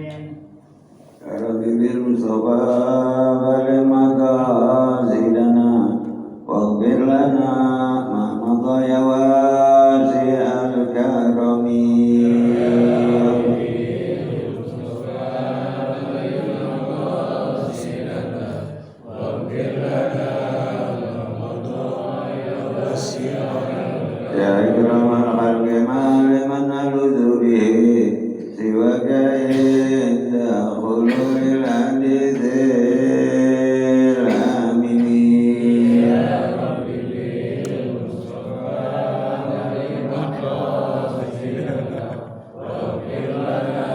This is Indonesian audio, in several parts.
Rabbi bil Mustafa balik maqasidana waghfir lana ma madha ya wasi'al karami. Ya ikramal khalqi ma liman aludhu bihi siwaka inda khulul hadithil amini. Ya Rabbi bil Mustafa balik maqasidana waghfir lana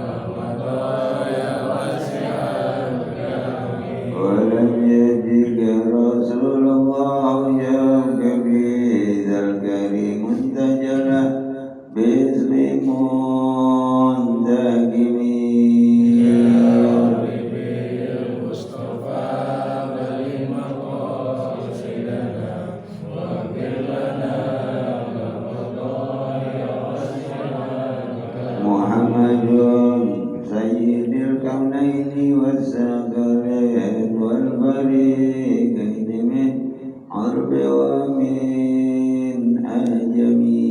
ma madha ya wasi'al karami. Walam yajika Rasulullah باسم منتجمي. يا ربي بالمصطفى بلغ مقاصدنا واغفر لنا ما مضى يا محمد سيد الكونين والثقلين والفريقين من عرب ومن أجمي.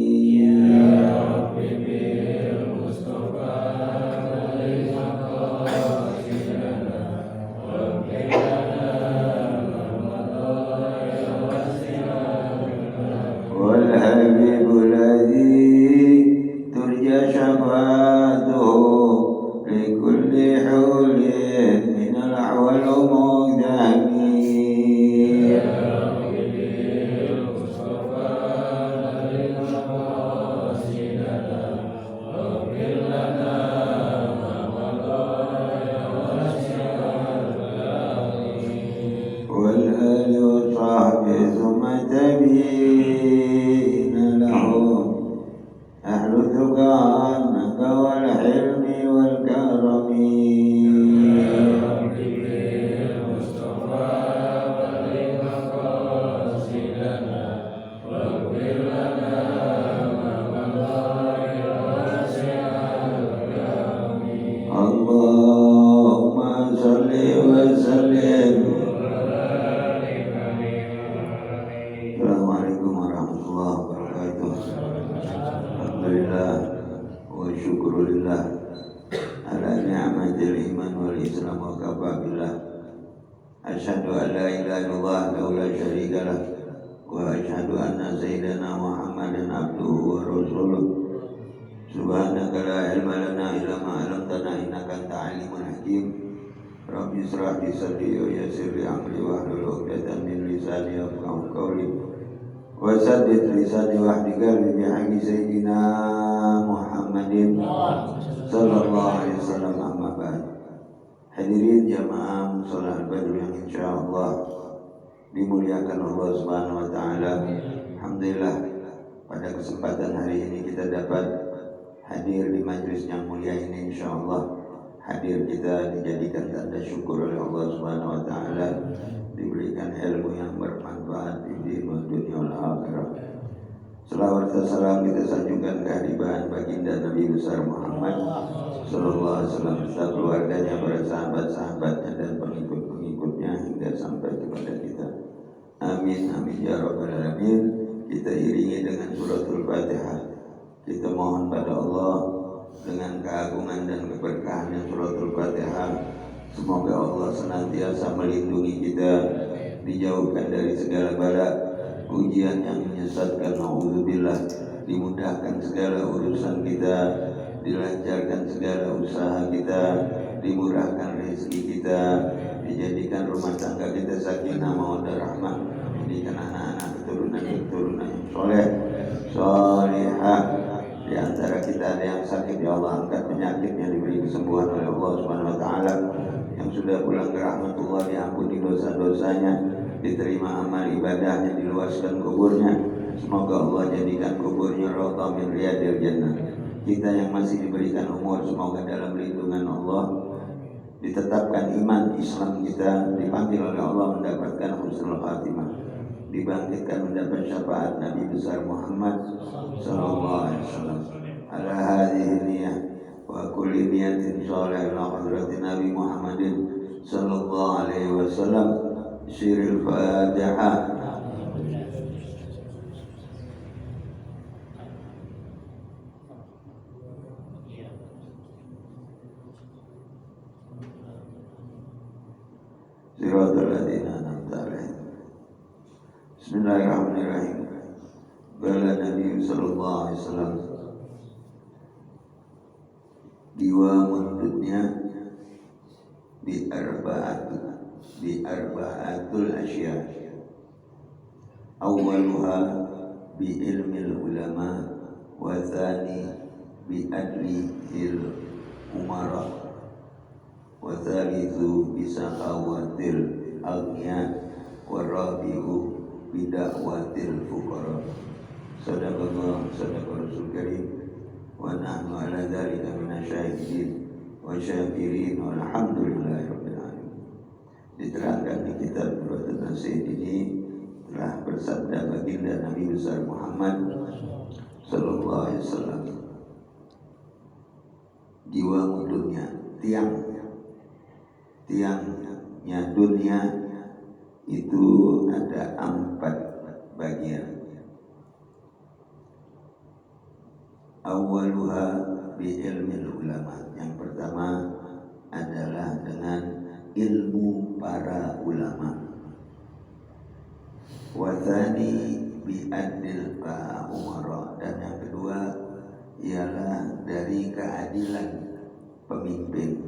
والحبيب الذي ترجى شفاعته لكل حول من الأحوال مقدمي. والآل وصحبه ثم تبين لهم أهل الثقة عنك والحلم والكرم. يا ربي بالمصطفى بلغ مقاصدنا واغفر لنا ما مضى يا واسع الكرم. اللهم صل وسلم. Assalamualaikum warahmatullahi wabarakatuh. Alhamdulillah wa syukurillah ala ni'matil iman wal islam wa kafabillah. Asyhadu an la ilaha illallah la syarika lah wa asyhadu anna sayyidana Muhammadan abduhu wa rasuluh. Subhanaka la ilma lana illa ma 'allamtana innaka antal alimul hakim. Rabbi israh li sadri wa yassir li amri wahlul 'uqdatam min lisani yafqahu qawli. Wasaddid lisani wahdi qalbi bihaqqi sayyidina Muhammadin sallallahu alaihi wasallam. Amma ba'd. Hadirin jamaah salat Badr yang insyaallah dimuliakan Allah Subhanahu wa taala. Alhamdulillah pada kesempatan hari ini kita dapat hadir di majlis yang mulia ini. Insyaallah hadir kita dijadikan tanda syukur oleh Allah Subhanahu wa taala, diberikan ilmu yang bermanfaat di dunia wal akhirah. Selawat dan salam kita sanjungkan kehadiran baginda Nabi besar Muhammad sallallahu alaihi wasallam serta keluarganya, para sahabat-sahabatnya dan pengikut-pengikutnya hingga sampai kepada kita. Amin amin ya rabbal alamin. Kita iringi dengan suratul Fatihah. Kita mohon pada Allah dengan keagungan dan keberkahan suratul Fatihah, semoga Allah senantiasa melindungi kita, dijauhkan dari segala bala, ujian yang menyesatkan, na'udzubillah, dimudahkan segala urusan kita, dilancarkan segala usaha kita, dimurahkan rezeki kita, dijadikan rumah tangga kita sakinah mawaddah rahmah, menjadikan anak-anak keturunan yang soleh, solehah. Di antara kita ada yang sakit, ya Allah angkat penyakitnya, diberi kesembuhan oleh Allah Subhanahu wa taala. Yang sudah pulang ke rahmatullah diampuni dosa-dosanya, diterima amal ibadahnya, diluaskan kuburnya. Semoga Allah jadikan kuburnya raudhah min riyadil jannah. Kita yang masih diberikan umur, semoga dalam lindungan Allah ditetapkan iman Islam kita, dipanggil oleh Allah mendapatkan husnul khatimah, dibangkitkan mendapat syafaat Nabi besar Muhammad sallallahu alaihi wasallam. Ala hadhihi niyah wa kulli niyatin sholih ila hadratin Nabi Muhammadin sallallahu alaihi wasallam. Siril Fatihah. Siratal ladzina an'amta 'alaihim. Bismillahirrahmanirrahim. Qala Nabi sallallahu alaihi wasallam, diwamun dunya bi arba'atul asya. Awwaluha bi ilmil ulama, wa tsani bi adlil umara, wa thalithu bi sakhawatil aghniya, wa rabi'u bi da'watil fuqara. Sadaqallah, sadaqa Rasul Karim, wa nahnu ala dzalika minasyahidin wa syakirin walhamdulillahi rabbil alamin. Diterangkan di kitab Nurul Nasihat ini telah bersabda baginda Nabi besar Muhammad sallallahu alaihi wasallam, jiwa dunia, tiangnya dunia itu ada 4 bagian. Awwaluha bi ilmil ulama. Yang pertama adalah dengan ilmu para ulama. Wa tsani bi adlil umara. Dan yang kedua ialah dari keadilan pemimpin.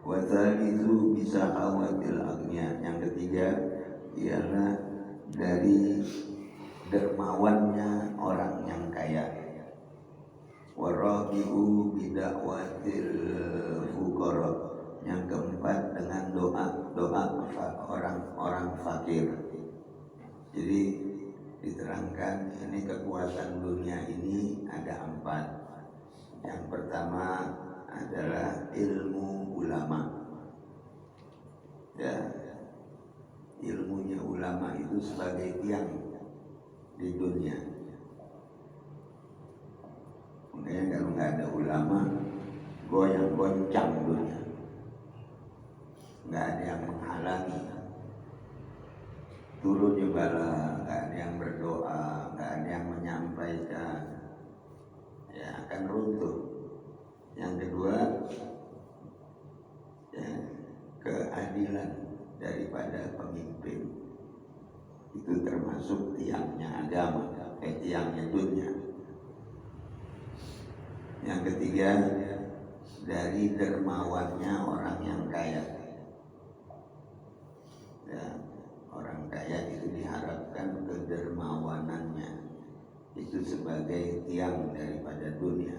Wa tsalitsu bi sakhawatil aghniya. Yang ketiga ialah dari dermawannya orang yang kaya. Warabi'u bida'watil fuqara. Yang keempat dengan doa orang fakir. Jadi diterangkan ini kekuatan dunia ini ada 4. Yang pertama adalah ilmu ulama. Ya, ilmunya ulama itu sebagai tiang di dunia. Makanya kalau nggak ada ulama, goyang-goncang dunia. Nggak ada yang menghalangi. Turunnya bala, nggak ada yang berdoa, nggak ada yang menyampaikan, ya akan runtuh. Yang kedua, ya, keadilan daripada pemimpin. Itu termasuk tiangnya agama, tiangnya dunia. Yang ketiga, dari dermawannya orang yang kaya. Ya, orang kaya itu diharapkan kedermawanannya itu sebagai tiang daripada dunia.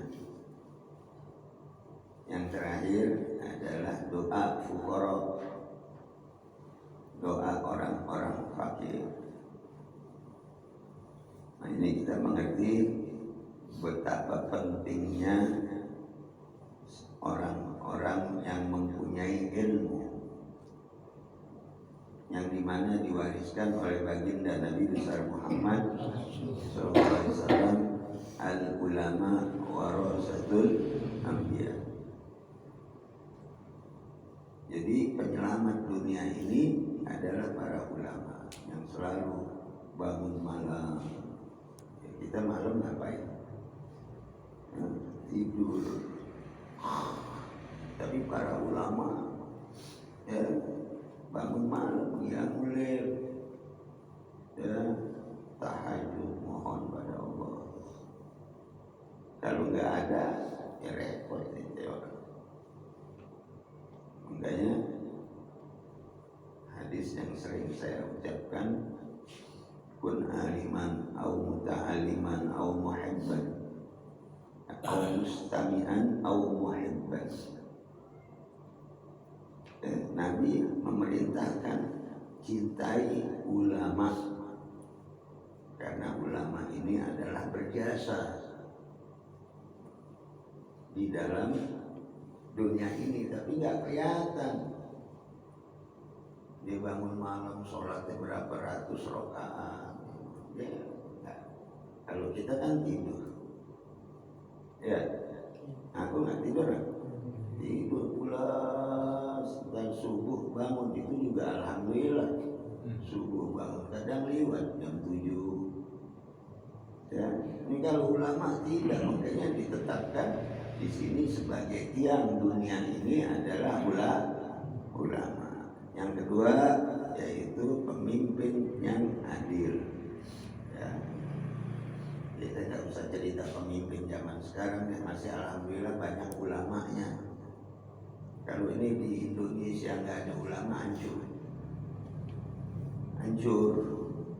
Yang terakhir adalah doa fuqara, doa orang-orang fakir. Nah, ini kita mengerti betapa pentingnya orang-orang yang mempunyai ilmu, yang dimana diwariskan oleh baginda Nabi besar Muhammad SAW, al-ulama warasatul anbiya. Jadi penyelamat dunia ini adalah para ulama yang selalu bangun malam. Kita malam ngapain? Tidur. Tapi para ulama ya bangun malam, qiyamul lail, ya tahajud, mohon pada Allah. Kalau nggak ada, ya repot itu orang. Makanya hadis yang sering saya ucapkan, kun aliman au muta'aliman au muhibban au mustami'an au muhibban. Nabi memerintahkan cintai ulama, karena ulama ini adalah berjasa di dalam dunia ini, tapi nggak kelihatan. Dia bangun malam sholatnya berapa ratus rakaat, ya, kalau kita kan tidur, ya Aku nggak tidur, tidur pulas dan subuh bangun itu juga alhamdulillah. Subuh bangun kadang lewat jam 7. Ya, ini kalau ulama tidak, makanya ditetapkan di sini sebagai tiang dunia ini adalah ulama. Yang kedua yaitu pemimpin yang adil. Ya. Kita tidak usah cerita pemimpin zaman sekarang, masih alhamdulillah banyak ulamanya. Kalau ini di Indonesia nggak ada ulama, hancur.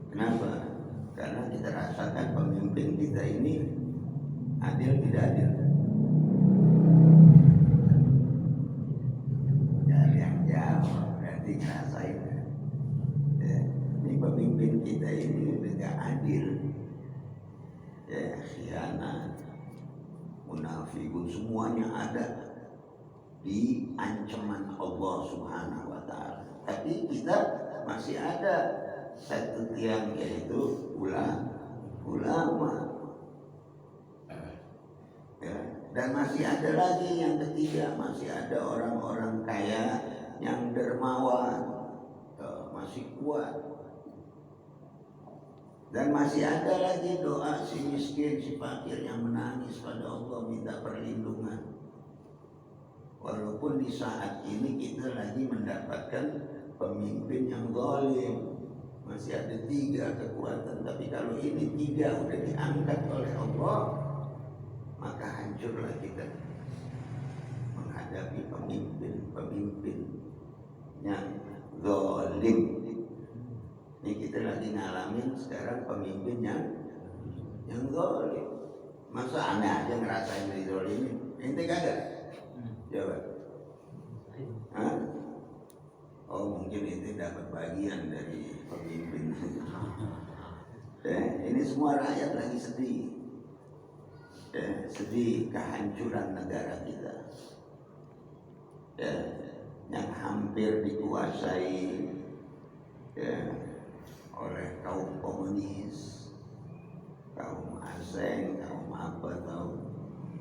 Kenapa? Karena kita rasakan pemimpin kita ini adil tidak adil. Dari yang jauh berarti ngerasain. Ya, ini pemimpin kita ini tidak adil. Ya, khianat, munafikun, semuanya ada di ancaman Allah Subhanahu wa Ta'ala. Tapi kita masih ada satu tiang, yaitu ulama. Ya, dan masih ada lagi yang ketiga, masih ada orang-orang kaya yang dermawan, masih kuat. Dan masih ada lagi doa si miskin, si fakir yang menangis pada Allah minta perlindungan. Walaupun di saat ini kita lagi mendapatkan pemimpin yang zalim, masih ada 3 kekuatan. Tapi kalau ini 3 udah diangkat oleh Allah, maka hancurlah kita menghadapi pemimpin yang zalim. Ini kita lagi ngalamin sekarang pemimpin yang zalim. Masa aneh aja ngerasain dizalimin? Ente kagak? Coba. Hah? Oh, mungkin itu dapat bagian dari pemimpin. Ini semua rakyat lagi sedih. Sedih kehancuran negara kita. Yang hampir dikuasai oleh kaum komunis, kaum asing, kaum apa tahu,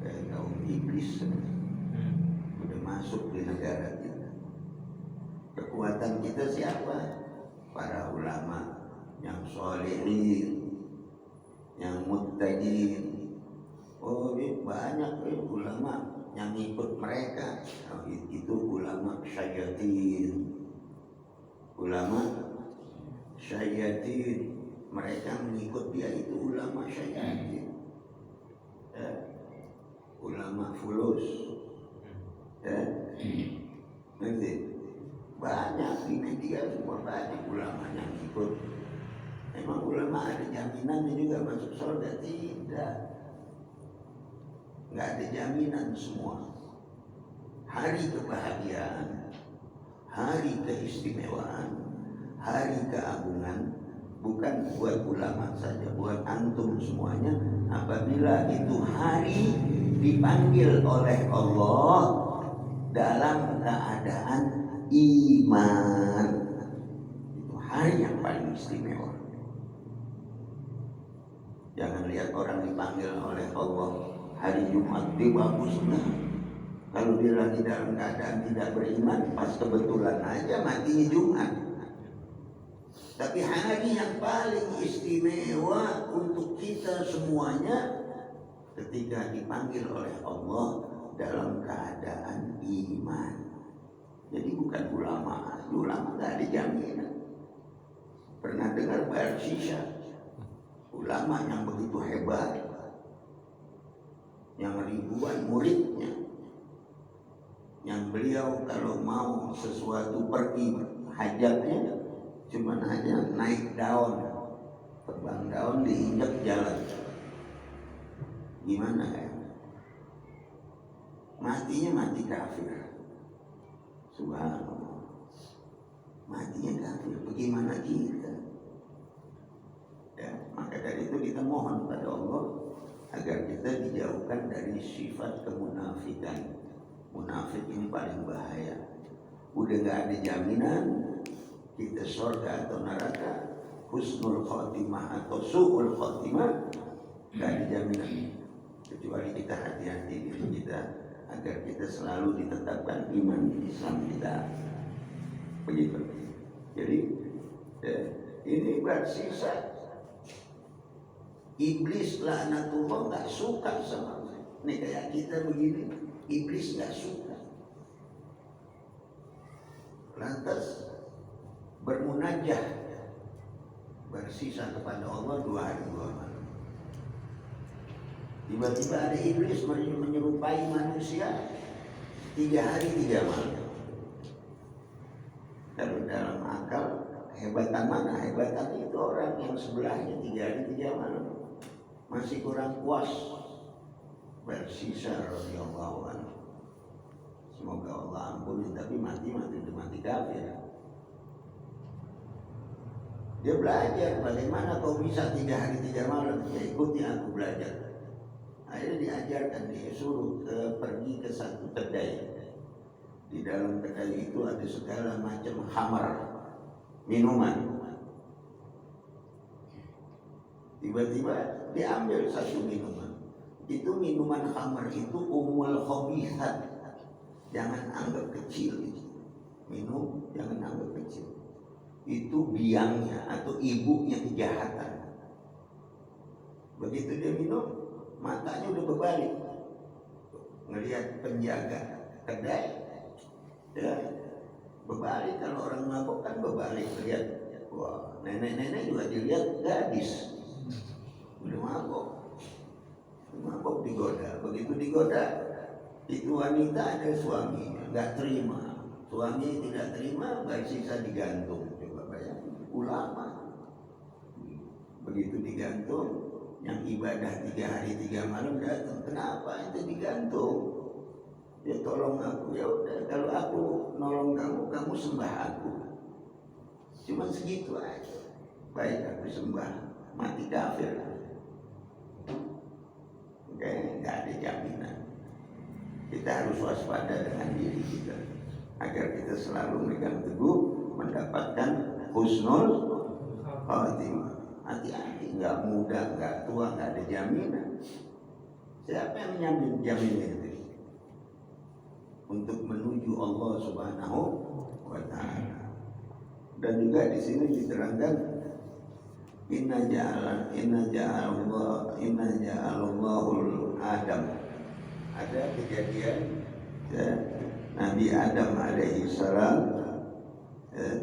kaum iblis sudah masuk di negara kita. Kekuatan kita siapa? Para ulama yang sholihin, yang muttaqin. Oh, ini banyak ulama yang ikut mereka. Itu ulama syayatin. Ulama syayatin, mereka mengikut dia itu ulama syayatin. Ulama fulus. Nanti banyak di media semua banyak ulama yang ikut. Emang ulama ada jaminannya juga masuk surga? Tidak. Nggak ada jaminan semua. Hari kebahagiaan, hari keistimewaan, hari keagungan bukan buat ulama saja, buat antum semuanya. Apabila itu hari dipanggil oleh Allah dalam keadaan iman, itu hari yang paling istimewa. Jangan lihat orang dipanggil oleh Allah hari Jumat, dia bagusnya. Kalau dia lagi dalam keadaan tidak beriman, pas kebetulan aja matinya Jumat. Tapi hari yang paling istimewa untuk kita semuanya ketika dipanggil oleh Allah dalam keadaan iman. Jadi bukan ulama nggak ada jaminan. Pernah dengar Bayar Shisha? Ulama yang begitu hebat, yang ribuan muridnya, yang beliau kalau mau sesuatu pergi hajatnya cuma hanya naik daun, terbang daun diinjak jalan. Gimana ya? Matinya mati kafir. Subhanallah. Matinya kafir. Bagaimana kita? Ya, maka dari itu kita mohon pada Allah agar kita dijauhkan dari sifat kemunafikan. Munafik ini paling bahaya. Udah gak ada jaminan kita surga atau neraka, husnul khotimah atau su'ul khotimah, gak ada jaminan. Kecuali kita hati-hati diri kita agar kita selalu ditetapkan iman Islam kita. Begitu. Jadi ini bersisa. Iblis laknatullah nggak suka sama ini kayak kita begini. Iblis nggak suka. Lantas bermunajah, bersisa kepada Allah 2 hari 2 malam. Tiba-tiba ada iblis menyerupai manusia 3 hari 3 malam. Kalau dalam akal, hebatan mana? Hebatan itu orang yang sebelahnya 3 hari 3 malam masih kurang puas, bersisa radhiyallahu anhu. Semoga Allah ampuni, tapi mati kafir. Dia belajar bagaimana kau bisa 3 hari 3 malam. Ya ikuti aku belajar. Akhirnya diajarkan, disuruh pergi ke satu kedai. Di dalam kedai itu ada segala macam khamar, minuman. Tiba-tiba diambil satu minuman. Itu minuman khamar itu umul khabithat. Jangan anggap kecil itu. Minum jangan anggap kecil. Itu biangnya atau ibunya kejahatan. Begitu dia minum, matanya udah berbalik. Ngelihat penjaga kedai, ya berbalik. Kalau orang mabuk kan berbalik, lihat. Wah, nenek-nenek juga dilihat gadis. Udah mabuk digoda. Begitu digoda, itu wanita ada suaminya, nggak terima. Suami tidak terima, bersisa digantung. Coba bayangin, ulama. Begitu digantung, yang ibadah 3 hari 3 malam datang. Kenapa itu digantung? Ya tolong aku. Ya udah, kalau aku nolong kamu, kamu sembah aku. Cuma segitu aja. Baik aku sembah, mati kafir. Oke, nggak ada jaminan. Kita harus waspada dengan diri kita agar kita selalu megang teguh mendapatkan husnul khatimah. Hati-hati, nggak muda, nggak tua, nggak ada jaminan. Siapa yang menjamin jaminan itu? Untuk menuju Allah Subhanahu wa Ta'ala. Dan juga di sini diterangkan inna ja'alallahul Adam. Ada kejadian Nabi Adam alaihi salam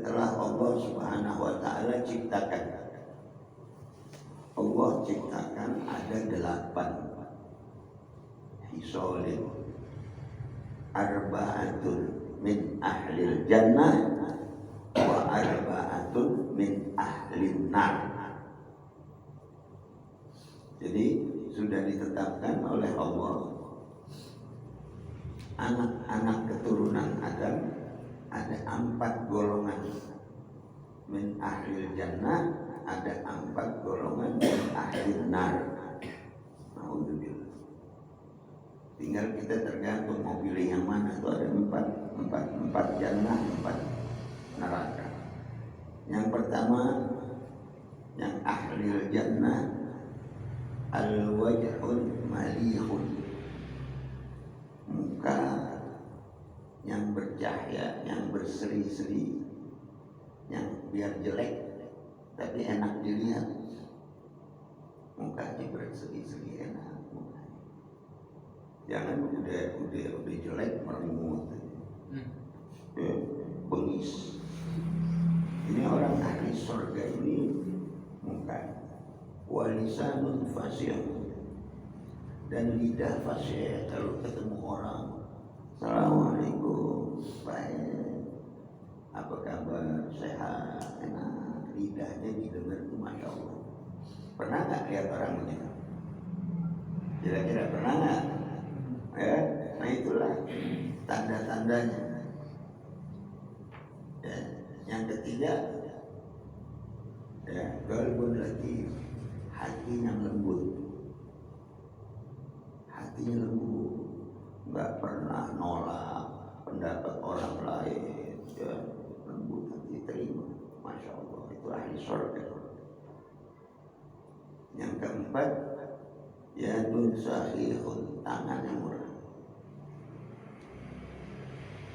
telah Allah Subhanahu wa Ta'ala ciptakan. Allah ciptakan ada 8 hisolin, arba'atun min ahlil jannah wa arba'atun min ahlin nar. Jadi sudah ditetapkan oleh Allah anak-anak keturunan Adam ada 4 golongan. Min ahlil jannah ada 4 golongan, min ahlin nar. Alhamdulillah. Tinggal kita tergantung mau pilih yang mana. Itu ada 4 jannah, 4 neraka. Yang pertama, yang ahlil jannah, al-wajhul malihun, muka yang bercahaya, yang berseri-seri, yang biar jelek tapi enak dilihat. Mukanya berseri-seri, enak mukanya. Jangan udah jelek merengut, bengis. Ini orang ahli surga ini muka walisanun fasih dan lidah fasih. Kalau ketemu orang, assalamualaikum, baik, apa kabar, sehat, enak. Lidahnya didengar itu masya Allah. Pernah nggak lihat orang begitu? Kira-kira pernah nggak? Ya, nah itulah tanda-tandanya. Ya, yang ketiga, ya, qalbun latif, hati yang lembut. Hatinya lembut, nggak pernah nolak pendapat orang lain, ya, lembut hati terima, masya Allah, itu ahli surga. Yang keempat, yadun sahihun, tangan yang murah.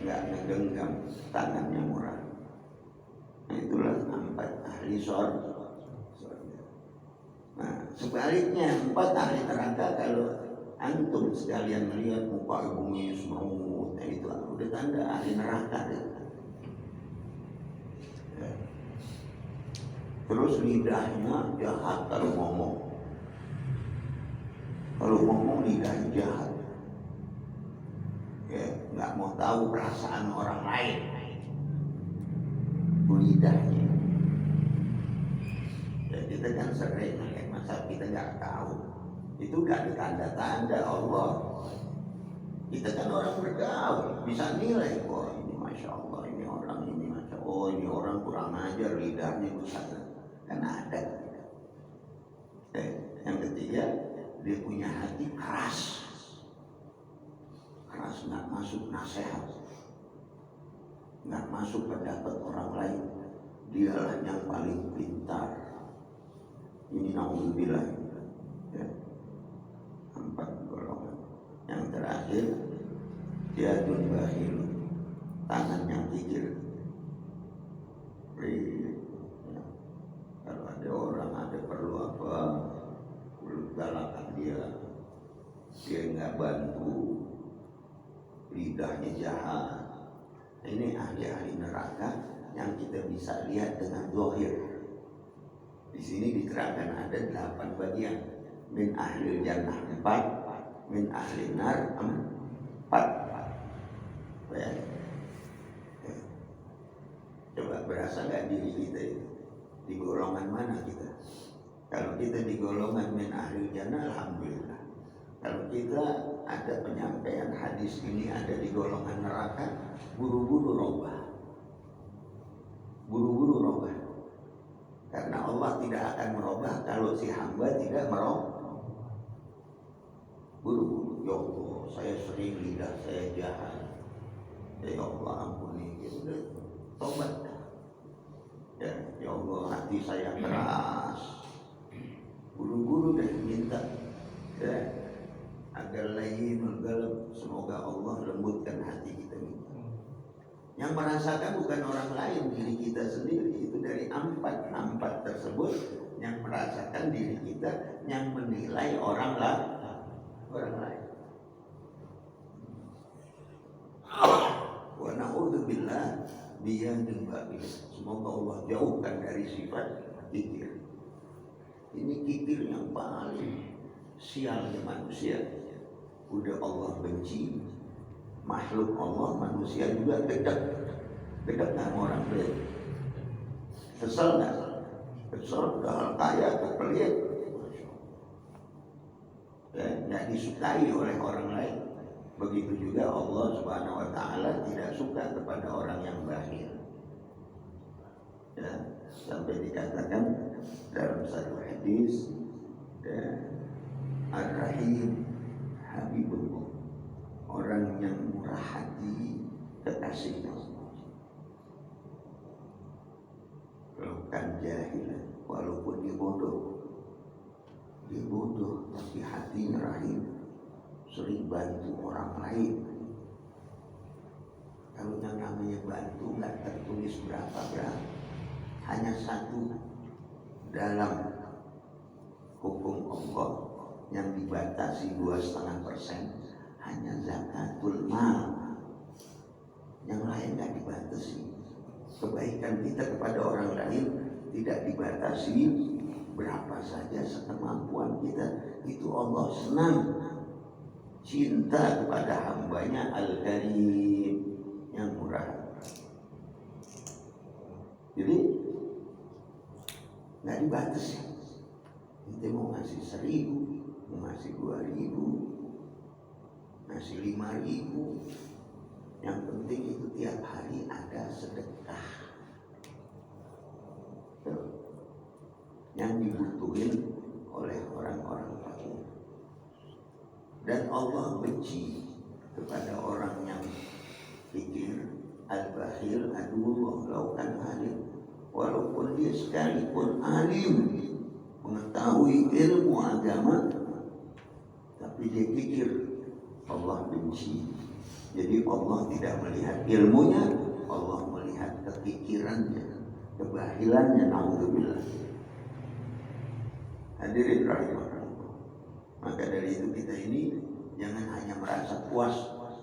nggak ngegenggam tangannya murah. Nah, itulah 4 ahli surga. Nah, sebaliknya 4 ahli neraka, kalau antum sekalian melihat muka ibunya semut, itu udah tanda ahli neraka ya. Terus lidahnya jahat kalau ngomong. Kalau ngomong lidahnya jahat. Ya, nggak mau tahu perasaan orang lain. Lidahnya. Ya, kita kan sering masa kita nggak tahu. Itu gak ada tanda-tanda Allah. Kita kan orang bergaul, bisa nilai, oh ini masya Allah, ini orang ini masya Allah, oh ini orang kurang ajar lidahnya besar. Kan ada. Yang ketiga, dia punya hati keras. Keras, nggak masuk nasihat, nggak masuk pendapat orang lain. Dialah yang paling pintar. Ini naudzubillah. Ya. 4 golongan. Yang terakhir, dia bakhil, tangan yang kikir. Ya. Kalau ada orang ada perlu apa, galakan dia nggak bantu, lidahnya jahat. Ini ahli-ahli neraka yang kita bisa lihat dengan zahir. Di sini diterangkan ada 8 bagian. Min ahli jannah 4, min ahli nar 4. Bayangin. Coba berasa nggak diri kita itu? Di golongan mana kita? Kalau kita di golongan min ahli jannah, alhamdulillah. Kalau kita ada penyampaian hadis ini ada di golongan neraka, buru-buru robah. Buru-buru robah. Karena Allah tidak akan merubah kalau si hamba tidak merubah. Buru-buru, ya Allah, saya sering lidah saya jahat. Ya Allah ampuni, gitu. Tobat. Ya Allah, hati saya keras. Buru-buru deh minta. Ya, agar layyinul qalb, semoga Allah lembutkan hati kita. Yang merasakan bukan orang lain, diri kita sendiri. Itu dari 4 tersebut yang merasakan diri kita, yang menilai orang lain. Wa na'udzubillah biyadil babil. Semoga Allah jauhkan dari sifat kikir. Ini kikir yang paling sialnya manusia. Udah Allah benci makhluk Allah, manusia juga dekat sama orang pelit. Kesel nggak? Kesel, udah hal kaya, kepelit. Ya, nggak disukai oleh orang lain. Begitu juga Allah Subhanahu Wa Taala tidak suka kepada orang yang bakhil. Ya, sampai dikatakan dalam satu hadis, ya, Ar-Rahim Habibullah, orang yang murah hati, kekasihnya. Bukan jahil, walaupun dia bodoh tapi hatinya rahim, sering bantu orang lain. Kalau yang namanya bantu nggak tertulis berapa, hanya 1 dalam hukum Allah yang dibatasi 2,5%, hanya zakatul mal. Yang lain nggak dibatasi. Kebaikan kita kepada orang lain tidak dibatasi, berapa saja sekemampuan kita. Itu Allah senang, cinta kepada hambanya Al-Karim, yang murah. Jadi nggak dibatasi. Kita mau ngasih 1.000, mau ngasih 2.000, ngasih 5.000. Yang penting itu tiap hari ada sedekah yang dibutuhin oleh orang-orang fakir. Dan Allah benci kepada orang yang pikir, al-bakhil aduwwullah laukan alim. Walaupun dia sekalipun alim, mengetahui ilmu agama, tapi dia pikir, Allah benci. Jadi Allah tidak melihat ilmunya, Allah melihat kepikirannya, kebahilannya. Naudzubillah. Hadirin rahimahullah. Maka dari itu kita ini jangan hanya merasa puas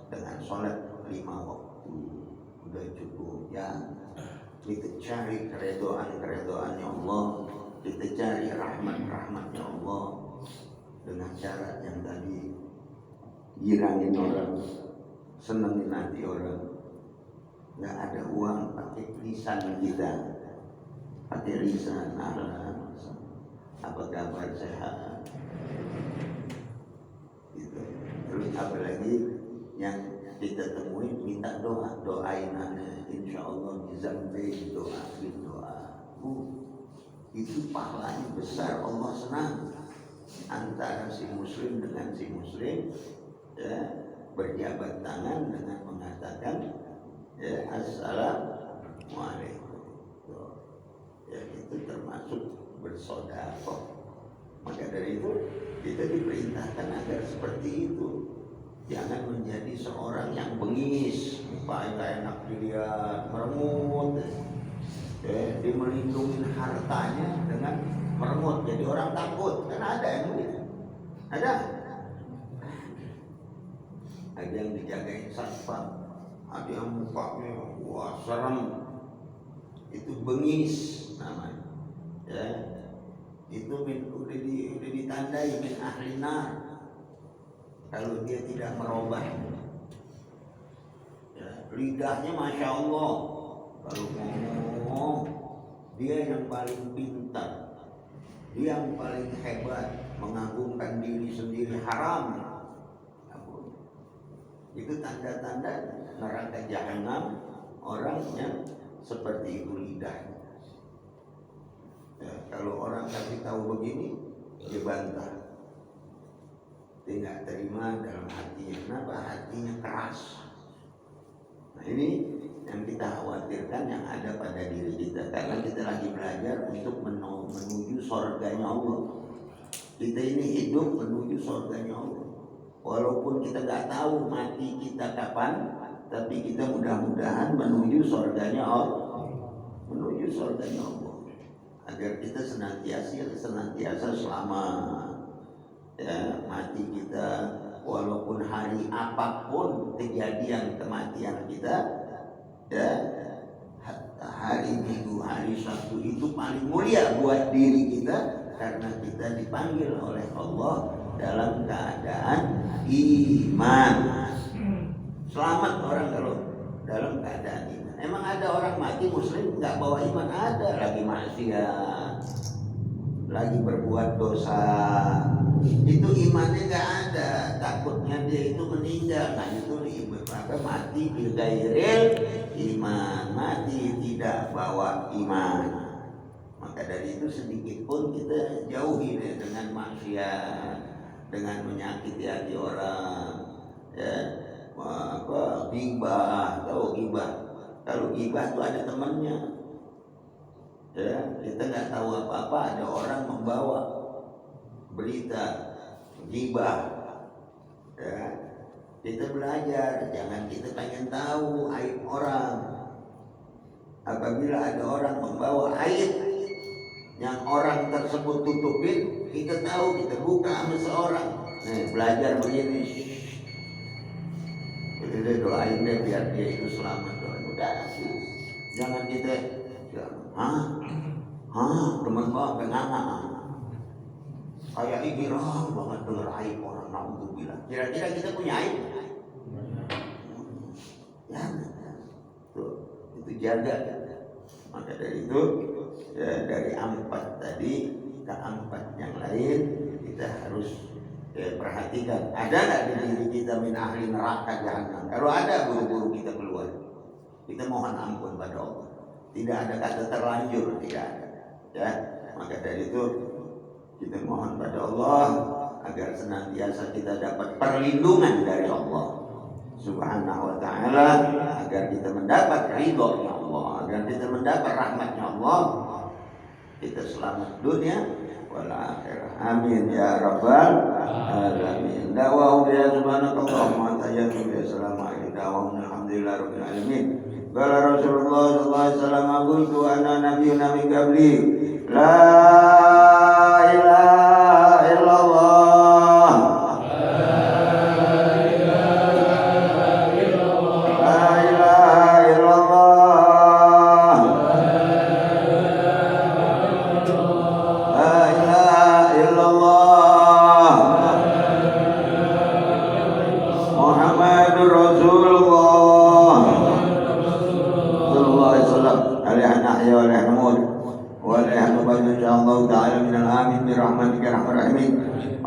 dengan sholat 5 waktu, udah cukup ya. Kita cari keredoannya Allah, kita cari rahmatnya Allah dengan cara yang tadi, girangin orang, senengin hati orang. Nggak ada uang, pakai lisan kita, pakai lisan. Apa kabar, sehat gitu. Terus apalagi yang kita temui, minta doain aneh, insya Allah bizambi, doa. Itu pahalanya besar, Allah senang. Antara si muslim dengan si muslim ya, berjabat tangan dengan mengatakan ya, assalamualaikum. Ya, itu termasuk bersedekah. Maka dari itu kita diperintahkan agar seperti itu. Jangan menjadi seorang yang bengis, mukanya enak dilihat, merengut. Dia melindungi hartanya dengan merengut, jadi orang takut. Kan ada yang begitu. Ada yang dijagain satpam, ada yang mukanya wah serem. Itu bengis namanya. Ya, itu udah ditandai min ahli nar kalau dia tidak merubah. Ya, lidahnya masya Allah, kalau ngomong dia yang paling pintar, dia yang paling hebat, mengagungkan diri sendiri haram. Itu tanda-tanda neraka jahanam orang yang seperti itu lidahnya. Ya, kalau orang kasih tahu begini, dia bantah. Dia nggak terima dalam hatinya. Kenapa? Hatinya keras. Nah ini yang kita khawatirkan yang ada pada diri kita. Karena kita lagi belajar untuk menuju surganya Allah. Kita ini hidup menuju surganya Allah. Walaupun kita nggak tahu mati kita kapan, tapi kita mudah-mudahan menuju surganya Allah. Menuju surganya Allah. Agar kita senantiasa selamat. Ya, mati kita walaupun hari apapun kejadian kematian kita, ya, hari Minggu, hari Sabtu itu paling mulia buat diri kita karena kita dipanggil oleh Allah dalam keadaan iman. Selamat orang kalau dalam keadaan iman. Emang ada orang mati muslim nggak bawa iman? Ada, lagi maksiat, lagi berbuat dosa, itu imannya nggak ada, takutnya dia itu meninggal. Nah itu mati bil gairil iman, mati tidak bawa iman. Maka dari itu sedikit pun kita jauhi dengan maksiat, dengan menyakiti hati orang, ya, ghibah, tahu ghibah. Kalau ghibah itu ada temannya, ya, kita nggak tahu apa-apa, ada orang membawa berita ghibah, ya, kita belajar, jangan kita pengen tahu aib orang. Apabila ada orang membawa aib yang orang tersebut tutupin, kita tahu, kita buka sama seorang. Nih, belajar begini, jadi doain deh biar dia itu selamat. Udah, jangan kita teman gua pengen kayak igirah banget denger aib orang. Naudzubillah. Kira-kira kita punya aib? Ya, tuh, itu jaga. Maka dari itu, ya, dari 4 tadi ke 4 yang lain kita harus perhatikan. Ada nggak di diri kita min ahli neraka jahanam? Kalau ada, buru-buru kita keluar. Kita mohon ampun pada Allah. Tidak ada kata terlanjur, tidak ada. Ya, maka dari itu kita mohon pada Allah agar senantiasa kita dapat perlindungan dari Allah Subhanahu wa ta'ala, agar kita mendapat ridhonya Allah, agar kita mendapat rahmatnya Allah, kita selamat dunia wal akhirah. Amin ya rabbal alamin. Da'wahu ya subhanakallahumma wa ta'ala. Assalamualaikum. da'wahum alhamdulillahi rabbil alamin. Qala Rasulullah sallallahu alaihi wasallam qultu ana nabiyyun min qabli la ilaha illallah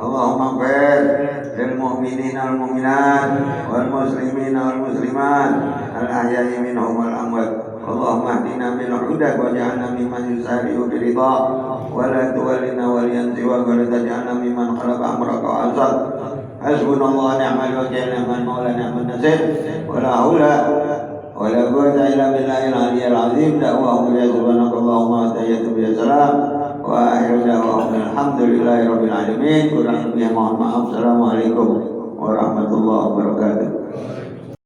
Allahumma barik lil mu'minin wal mu'minat wal muslimin wal muslimat al ahya'i minhum wal amwat. Allahumma hdina bil huda waj'alna mimman yusari'u bi ridha wa la tuwallina waliyan siwa wa la taj'alna mimman khalaqa amraka wa asad. Hasbunallahu wa ni'mal wakeel, ni'mal mawla ni'man nasir. Wa la haula wa la quwwata illa billahil aliyyil azim. Da'wahum ya subhanakallahumma wa tahiyyatuhum ya salam. Wa akhiru da'wahum alhamdulillahi rabbil alamin. Kurang lebih mohon maaf. Assalamualaikum warahmatullahi wabarakatuh.